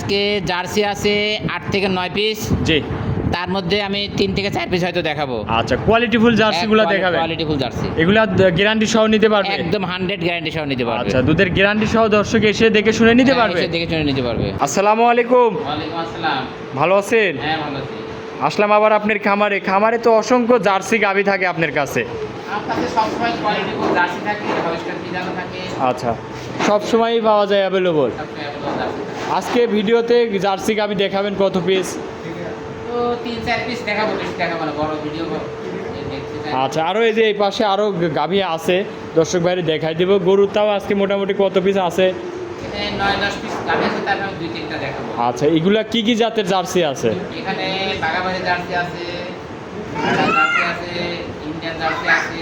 আজকে জার্সি আছে 8 থেকে 9 পিস, জি। তার মধ্যে আমি 3 থেকে 4 পিস হয়তো দেখাবো। আচ্ছা, কোয়ালিটিফুল জার্সিগুলো দেখাবেন? কোয়ালিটিফুল জার্সি, এগুলা গ্যারান্টি সহ নিতে পারবে? একদম 100 গ্যারান্টি সহ নিতে পারবে। আচ্ছা, দুধের গ্যারান্টি সহ দর্শক এসে দেখে শুনে নিতে পারবে? এসে দেখে শুনে নিতে পারবে। আসসালামু আলাইকুম। ওয়ালাইকুম আসসালাম। ভালো আছেন? হ্যাঁ, ভালো আছি। আসলাম আবার আপনার খামারে। খামারে তো অসংখ্য জার্সি গাভী থাকে আপনার কাছে। আমার কাছে সবসময় কোয়ালিটিফুল জার্সি থাকে, হলস্টাইন ফ্রিজিয়ান থাকে। আচ্ছা, সব সময়ই পাওয়া যায় অ্যাভেলেবল। সবসময় available জার্সি থাকে। আজকে ভিডিওতে জার্সি গাভী দেখাবেন কত পিস? তো 3-4 পিস দেখাবো, বেশি দেখাবো না, বড় ভিডিও আচ্ছা, আরও এই যে এই পাশে আরও গাভী আছে, দর্শক বাইরে দেখাই দিব। গরুর তাও আজকে মোটামুটি কত পিস আছে? 9-10 পিস গাভী আছে, তার আমি 2-3টা দেখাবো। আচ্ছা, এগুলা কি কি জাতের জার্সি আছে? এখানে বাগাবাড়ি জার্সি আছে, ঢাকা জার্সি আছে, ইন্ডিয়ান জার্সি আছে,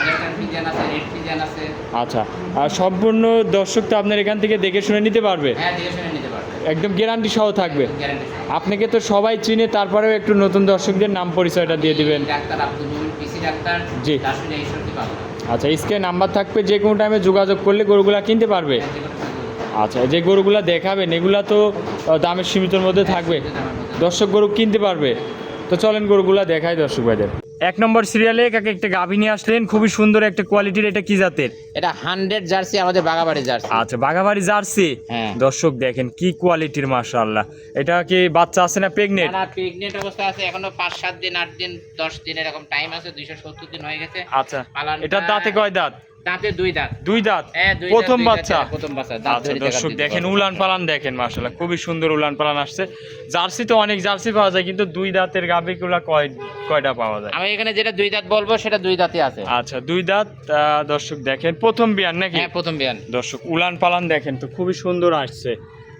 ওয়েস্টার্ন ফ্রিজিয়ান আছে, রেড ফ্রিজিয়ান আছে। আচ্ছা, আর সম্পূর্ণ দর্শক তো আপনার এখান থেকে দেখে শুনে নিতে পারবে? হ্যাঁ, দেখে শুনে নিতে পারবে, একদম গ্যারান্টি সহ থাকবে? গ্যারান্টি। আপনাকে তো সবাই চিনে, তারপরেও একটু নতুন দর্শকদের নাম পরিচয়টা দিয়ে দিবেন। ডাক্তার আব্দুল মুমিন, পিসি ডাক্তার, জি। রাসুল এইসবটি পাবো। আচ্ছা, স্ক্রিনে নাম্বার থাকবে, যে কোনো টাইমে যোগাযোগ করলে গরুগুলা কিনতে পারবে। আচ্ছা, যে গরুগুলা দেখাবেন এগুলা তো দামের সীমিতর মধ্যে থাকবে, দর্শক গরু কিনতে পারবে। তো চলেন গরুগুলা দেখাই দর্শক ভাইদের। 1 নম্বর সিরিয়ালে কাকে একটা গাভী নিয়ে আসলেন, খুবই সুন্দর একটা কোয়ালিটির। এটা কি জাতের? এটা 100 জার্সি, আমাদের বাগাবাড়ি জার্সি। আচ্ছা, বাঘাবাড়ি জার্সি। হ্যাঁ। দর্শক দেখেন কি কোয়ালিটির, মাশাআল্লাহ। এটা কি বাচ্চা আছে না প্রেগনেন্ট? না, প্রেগনেন্ট অবস্থা আছে, এখনো 5-7 দিন, 8 দিন, 10 দিন এরকম টাইম আছে। 270 দিন হয়ে গেছে। আচ্ছা, পালানটা- এটার দাঁতে কয় দাঁত? দাঁতে 2 দাঁত। 2 দাঁত। হ্যাঁ, 2 প্রথম দাঁত, 2 বাচ্চা? দাঁত, প্রথম বাচ্চা। দাঁত আচ্ছা, ধরে দর্শক দেখাতে দেখেন পারবো। উলান পালান দেখেন, মাশাআল্লাহ খুবই সুন্দর উলান পালান আসছে। জার্সি তো অনেক জার্সি পাওয়া যায়, কিন্তু 2 দাঁতের গাভীগুলা কয়টা পাওয়া যায়? আমি এখানে যেটা 2 দাঁত বলবো সেটা 2 দাঁতই আছে। আচ্ছা, 2 দাঁত। দর্শক দেখেন প্রথম বিয়ান নাকি? হ্যাঁ, প্রথম বিয়ান। দর্শক উলান পালান দেখেন তো খুবই সুন্দর আসছে।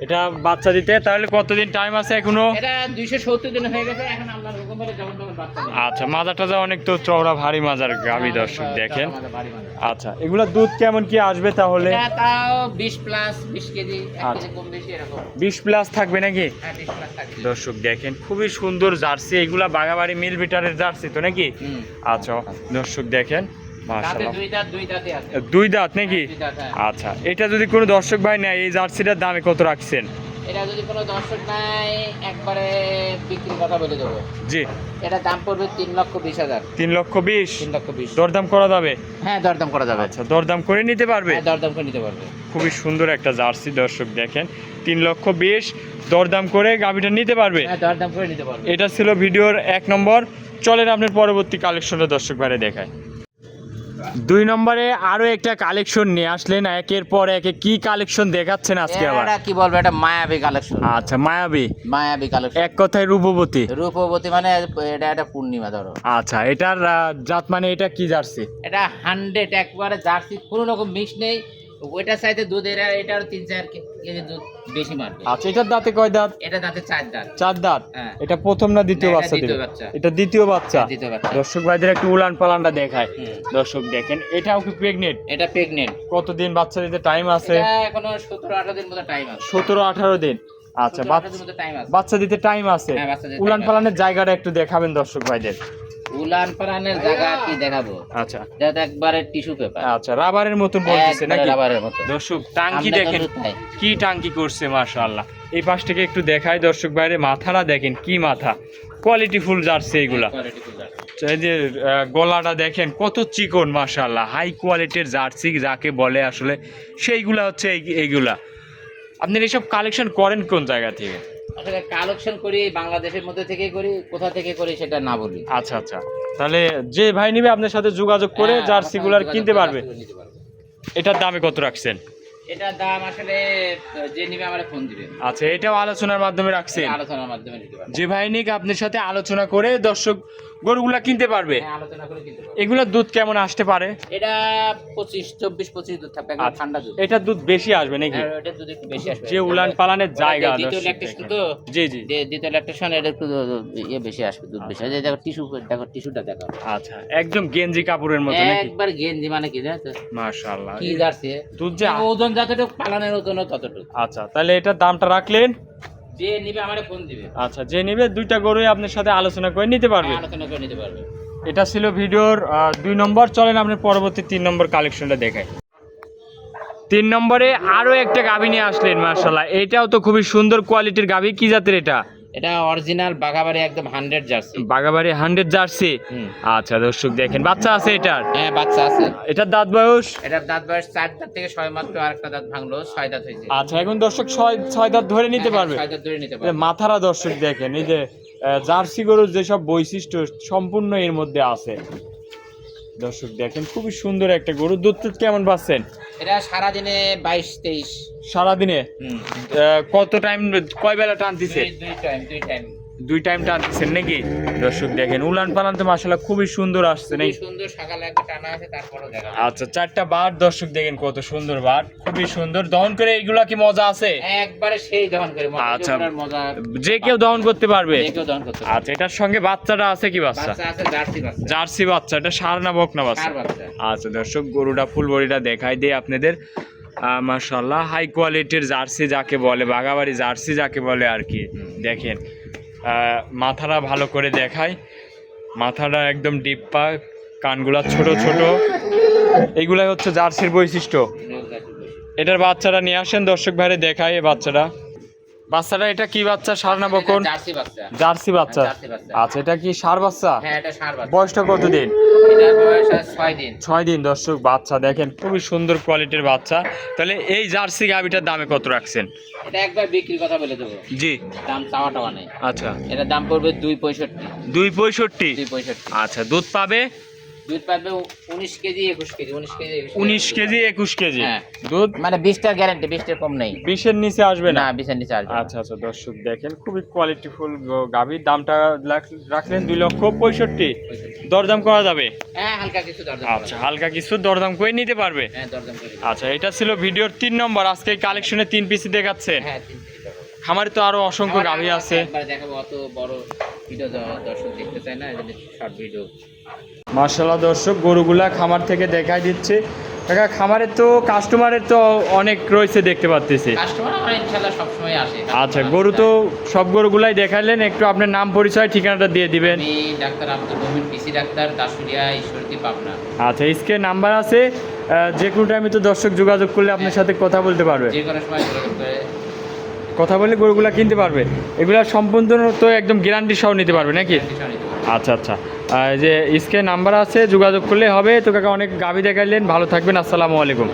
এটা বাচ্চা দিতে তাহলে কতদিন টাইম আছে এখনো? এটা 270 দিন হয়ে গেছে, এখন আল্লাহর হুকুম হলে যখন তখন বাচ্চা দিবে। আচ্ছা, মাজা টাজা অনেক তো চওড়া ভারী মাজার গাভী দর্শক দেখেন। আমাদের বাড়ি মানে। আচ্ছা, এগুলা দুধ কেমন কি আসবে তাহলে? এটা তাও 20 প্লাস, 20 কেজি, 1 আচ্ছা। কেজি কম বেশি এরকম। 20 প্লাস থাকবে নাকি? হ্যাঁ, 20 প্লাস থাকবে। দর্শক দেখেন খুবই সুন্দর জার্সি, এগুলা বাগাবাড়ি মিল বিটারের জার্সি তো নাকি? হুম। আচ্ছা, দর্শক দেখেন দাঁতে মাশাআল্লাহ 2 দাঁত, 2 দাঁতই আছে। 2 দাঁত নাকি? 2 দাঁত, হ্যাঁ। আচ্ছা, এটা যদি কোনো দর্শক ভাই নেয়, এই জার্সিটার দামে কত রাখছেন? এটা যদি কোনো দর্শক নাই, একবারে বিক্রির কথা বলে দেবো। জি। এটা দাম পড়বে 3,20,000। 3,20,000? 3,20,000। দরদাম করা যাবে? হ্যাঁ, দরদাম করা যাবে। আচ্ছা, দরদাম করে নিতে পারবে? হ্যাঁ, দরদাম করে নিতে পারবে। খুবই সুন্দর একটা জার্সি দর্শক দেখেন, 3,20,000 দরদাম করে গাভীটা নিতে পারবে। হ্যাঁ, দরদাম করে নিতে পারবে। এটা ছিল ভিডিওর 1 নম্বর। চলেন আপনার পরবর্তী কালেকশনটা দর্শক ভাইরে দেখায়। 2 নম্বরে আরো একটা কালেকশন নিয়ে আসলেন, একের পর একে কি কালেকশন দেখাচ্ছেন আজকে আবার? এটা কি বলবো, এটা মায়াবী কালেকশন। আচ্ছা, মায়াবী। মায়াবী কালেকশন, এক কথায় রূপবতী। রূপবতী মানে এটা একটা পূর্ণিমা ধরো। আচ্ছা, এটার জাত মানে এটা কি জার্সি? এটা 100 একবারে জার্সি, কোনো রকম মিক্স নেই। ওইটার সাথে দুধ, এটার 3-4 কেজি দুধ বেশি মারবে। আচ্ছা, এটার দাঁতে কয় দাঁত? এটা দাঁতে 4 দাঁত। 4 দাঁত। হ্যাঁ। এটা প্রথম না দ্বিতীয় না, এটা বাচ্চা দ্বিতীয় দিবে? বাচ্চা। এটা দ্বিতীয় বাচ্চা। দ্বিতীয় বাচ্চা। দর্শক ভাইদের একটু উলান পালানটা দেখায়। হুম। দর্শক দেখেন, এটাও কি প্রেগনেন্ট? এটা প্রেগনেন্ট। কতদিন বাচ্চা দিতে টাইম আছে? এটা এখনো 17-18 দিন মতো টাইম আছে। 17-18 দিন। আচ্ছা, 17-18 দিন মতো টাইম আছে। বাচ্চা দিতে টাইম আছে। হ্যাঁ, বাচ্চা দিতে উলান time পালানের জায়গাটা একটু দেখাবেন দর্শক ভাইদের। উলান পালানের জায়গা কি দেখাবো? আচ্ছা। এটা একবারে টিস্যু পেপার। আচ্ছা, রাবারের মতন বলতেছে নাকি? রাবারের মতো। দর্শক টাঙ্কি আমরা দেখেন কিন্তু তাই। কি টাঙ্কি করছে, মাশাআল্লাহ। এই পাশ থেকে একটু দেখাই দর্শক বাইরে, মাথাটা দেখেন কি মাথা, কোয়ালিটি ফুল জার্সি এগুলা। Quality full jersey. এই যে গলাটা দেখেন কত চিকন, মাশাআল্লাহ। হাই কোয়ালিটির জার্সি যাকে বলে আসলে সেইগুলা হচ্ছে এইগুলা। আপনি এইসব কালেকশন করেন কোন জায়গা থেকে? আসলে কালেকশন করি বাংলাদেশের মধ্যে থেকে করি, কোথা থেকে করি সেটা না বলি। আচ্ছা আচ্ছা, তাহলে যে ভাই নিবে আপনার সাথে যোগাযোগ করে হ্যাঁ, জার্সিগুলার যোগাযোগ কিনতে করে পারবে। জার্সিগুলো নিতে পারবে। এটার দামে কত রাখছেন? এটার দাম আসলে যে নিবে আমার ফোন দিবে। আচ্ছা, এটাও আলোচনার মাধ্যমে রাখছেন? আলোচনার মাধ্যমে নিতে পারবে। যে ভাই নিক আপনার সাথে আলোচনা করে দর্শক গরুগুলা কিনতে পারবে। হ্যাঁ, আলোচনা করে কিনতে পারবে। এগুলোর দুধ কেমন আসতে পারে? এটা 24-25 দুধ থাকবে, একদম আচ্ছা, ঠান্ডা দুধ। এটার দুধ বেশি আসবে নাকি? হ্যাঁ, এটার দুধ একটু বেশি আসবে। যে উলান পালানের জায়গা দ্বিতীয় দর্শক ল্যাকটেশন দেখেন। তো। জি জি। দ্বিতীয় ল্যাকটেশন, এটা একটু ইয়ে বেশি আসবে, দুধ বেশি আসবে। দেখো টিস্যু, দেখো টিস্যুটা দেখো। আচ্ছা, একদম গেঞ্জি কাপড়ের মতো নাকি? একবার গেঞ্জি মানে কি জানো তো? মাশাআল্লাহ। কি জার্সি, দুধ যে ওজন যতটুকু, পালানের ওজন ততটুকু। আচ্ছা, তাহলে এটার দামটা রাখলেন। যে নিবে আমারে ফোন দিবে। আচ্ছা, যে নিবে দুইটা গরুই আপনার সাথে আলোচনা করে নিতে পারবে। হ্যাঁ, আলোচনা করে নিতে পারবে। এটা ছিল ভিডিওর 2 নম্বর। চলেন আপনার পরবর্তী 3 নম্বর কালেকশনটা দেখাই। 3 নম্বরে আরো একটা গাভী নিয়ে আসলেন মাশাআল্লাহ, এটাও তো খুবই সুন্দর কোয়ালিটির গাভী। কি জাতের এটা? এটা অরিজিনাল বাঘাবাড়ি একদম 100 জার্সি। বাগাবাড়ি 100 জার্সি। হুম। আচ্ছা দর্শক দেখেন, বাচ্চা আছে এটার? হ্যাঁ বাচ্চা আছে। এটার দাঁত বয়স? এটার দাঁত বয়স 4 দাঁত থেকে 6 মাত্র, আরেকটা দাঁত ভাঙলো, 6 দাঁত হয়েছে। আচ্ছা এখন দর্শক 6 দাঁত ধরে নিতে পারবে? 6 দাঁত ধরে নিতে এই যে পারবে। মাথারা দর্শক দেখেন, এই যে জার্সি গরুর যেসব বৈশিষ্ট্য সম্পূর্ণ এর মধ্যে আছে। দর্শক দেখেন খুবই সুন্দর একটা গরু। দুধ টুধ কেমন পাচ্ছেন? এটা সারা দিনে 22-23। সারাদিনে হুম। কত টাইম, কয় বেলা টানতেছে? দুই টাইম। 2 টাইম টানতেছেন নাকি? দর্শক দেখেন উলান পালান তো মাশাআল্লাহ খুবই সুন্দর আসছে নাকি? খুবই সুন্দর, সকালে একটা টানা আছে, তারপরও দেখা যায়। আচ্ছা 4টা বার দর্শক দেখেন কত সুন্দর বার, খুবই সুন্দর। দহন করে এইগুলা কি মজা আছে? একবারে সেই দহন করে মজা, আচ্ছা। এগুলোর মজা যে কেউ দহন করতে পারবে? যে কেউ দহন করতে পারে। আচ্ছা এটার সঙ্গে বাচ্চাটা আছে কি বাচ্চা? বাচ্চা আছে, জার্সি বাচ্চা। জার্সি বাচ্চা, এটা ষাঁড় না বকনা বাচ্চা? কার বাচ্চা? আচ্ছা দর্শক গরুটা ফুল বডিটা দেখাই দিই আপনাদের। মাশাআল্লাহ হাই কোয়ালিটির জার্সি যাকে বলে, বাগাবাড়ি জার্সি যাকে বলে আর কি। দেখেন মাথাটা ভালো করে দেখায়, মাথাটা একদম ডিপ্পা, কানগুলা ছোট ছোট, এইগুলাই হচ্ছে জার্সির বৈশিষ্ট্য। এটার বাচ্চাটা নিয়ে আসেন দর্শক ভাইরে দেখায়। এই বাচ্চাটা এটা কি বাচ্চা, ষাঁড় না বকন? জার্সি বাচ্চা। জার্সি বাচ্চা। জার্সি বাচ্চা। আচ্ছা এটা কি ষাঁড় বাচ্চা? হ্যাঁ এটা ষাঁড় বাচ্চা। বয়সটা কতদিন? এটার বয়স আছে 6 দিন। 6 দিন। দর্শক বাচ্চা দেখেন খুবই সুন্দর কোয়ালিটির বাচ্চা। তাহলে এই জার্সি গাভিটার দামে কত রাখছেন? এটা একবার বিক্রির কথা বলে দেবো, জি। দাম চাওয়া টাওয়া নেই। আচ্ছা এটার দাম পড়বে 2.65। 2.65। 2.65। আচ্ছা দুধ পাবে? দুধ পাবে 19 KG 21 KG. 19 KG 19 KG 21 KG হ্যাঁ। দুধ। মানে 20টার গ্যারান্টি, 20টার কম নেই। 20-এর নিচে আসবে না? না 20এর নিচে আসবে না। আচ্ছা আচ্ছা দর্শক দেখেন খুবই কোয়ালিটিফুল গাভির। দামটা রাখলেন 2,65,000। দরদাম করা যাবে? হ্যাঁ হালকা কিছু দরদাম। আচ্ছা হালকা কিছু দরদাম করে নিতে পারবে? হ্যাঁ দরদাম করে দিবো। আচ্ছা এটা ছিল ভিডিওর 3 নম্বর। আজকে কালেকশনে 3 পিসি দেখাচ্ছেন। হ্যাঁ 3 কেজি দেবো। খামারে তো আরো অসংখ্য গাভি আছে। একবার দেখাবো, অত বড় ভিডিও দর্শক দেখতে চায় না, এজন্য শর্ট ভিডিও। মাশাআল্লাহ দর্শক গরুগুলা খামার থেকে দেখাই দিচ্ছে। কাকা খামারের তো কাস্টমারের তো অনেক রয়েছে দেখতে পাচ্ছি। কাস্টমার আমরা ইনশাআল্লাহ সব সময় আসে। আচ্ছা গরু তো সব গরুগুলাই দেখাইলেন, একটু আপনার নাম পরিচয় ঠিকানাটা দিয়ে দিবেন। আমি ডাক্তার আব্দুল মমিন, পিসি ডাক্তার, দাসুরিয়া, ঈশ্বরদী, পাবনা। আচ্ছা স্ক্রিনে নাম্বার আছে, যে কোনো টাইমে তো দর্শক যোগাযোগ করলে আপনার সাথে কথা বলতে পারবে। যে কোনো সময় যোগাযোগ করে কথা বলে গরুগুলা কিনতে পারবে। এগুলা সম্পূর্ণ তো একদম গ্যারান্টি সহ নিতে পারবে নাকি? কিছু নিতে পারবে। আচ্ছা আচ্ছা যে স্ক্রিনে নাম্বার আছে, যোগাযোগ করলে হবে। তো কাকা অনেক গাভি দেখাইলেন, ভালো থাকবেন, আসসালামু আলাইকুম।